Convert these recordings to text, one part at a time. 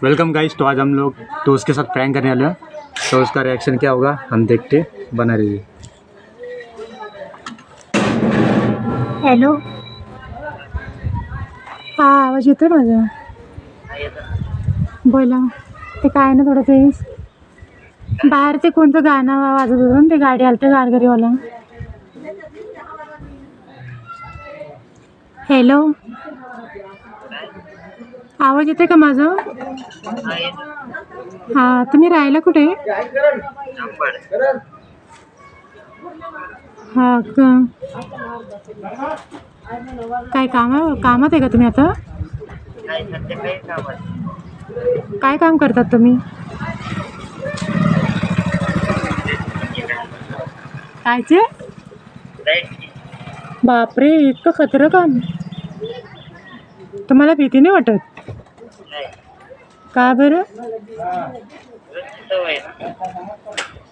Welcome guys. तो आज हम लोग दोस्त के साथ प्रैंक करने वाले हैं, तो उसका रिएक्शन क्या होगा हम देखते, बना रहिए। हॅलो, हा आवाज येतोय माझा? बोला. ते काय ना थोडं ते बाहेर ते कोणतं गाणं वाजत होतं ना, ते गाडी आलं ते गाडगरीवाला. हॅलो, आवाज येते का माझं? हा, तुम्ही राहायला कुठे? हा का, काय कामात आहे का तुम्ही आता? काय काम करतात तुम्ही? कायचे? बापरे, इतकं खतरं काम. तुम्हाला भीती नाही वाटत? का बरं?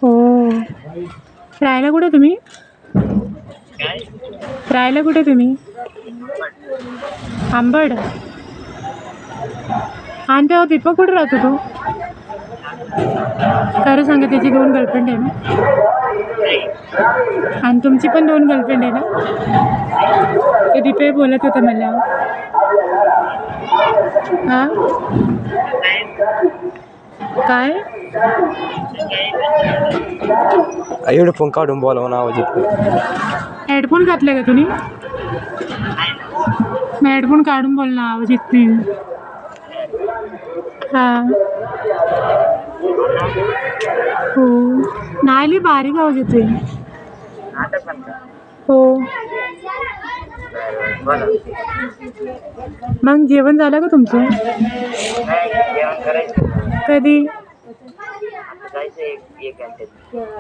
हो. राहायला कुठे तुम्ही? राहायला कुठे तुम्ही? आंबड. आणि तेव्हा दीपक कुठे राहतो तो? खरं सांगा, त्याची 2 गर्लफ्रेंड आहे ना? आणि तुमची पण 2 गर्लफ्रेंड आहे ना? ते दीपक बोलत होतं मला. हां, काय? एवढं फोन काढून बोलावं ना, आवाज येतो. हेडफोन घातले का तुम्ही? मग हेडफोन काढून बोल ना, आवाज येत नाही. हां, हो. नाही, लई बारीक आवाज येतोय. हो. मग जेवण झालं का तुमचं? कधी?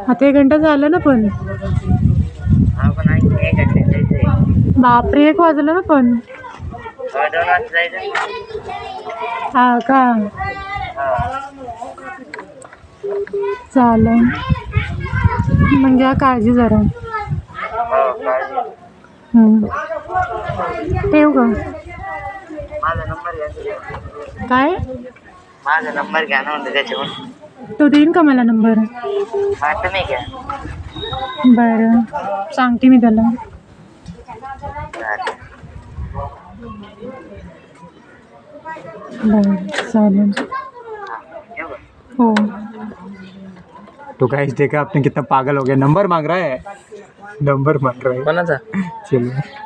आता 1 घंटा झालं ना पण. बापरे, 1 वाजलं ना पण. हा का, चालेल. मग घ्या काळजी जरा. ठेव का? काय? माझा नंबर घ्या ना, म्हणतो त्याच्यावर. तो देईन का मला नंबर? हा, तुम्ही घ्या. बरं, सांगते मी त्याला. बरं, चालेल. हो. तो गाइस देखा आपने कितना पागल हो गया, नंबर मांग रहा है, नंबर मांग रहा है। कोणाचा? चलिए।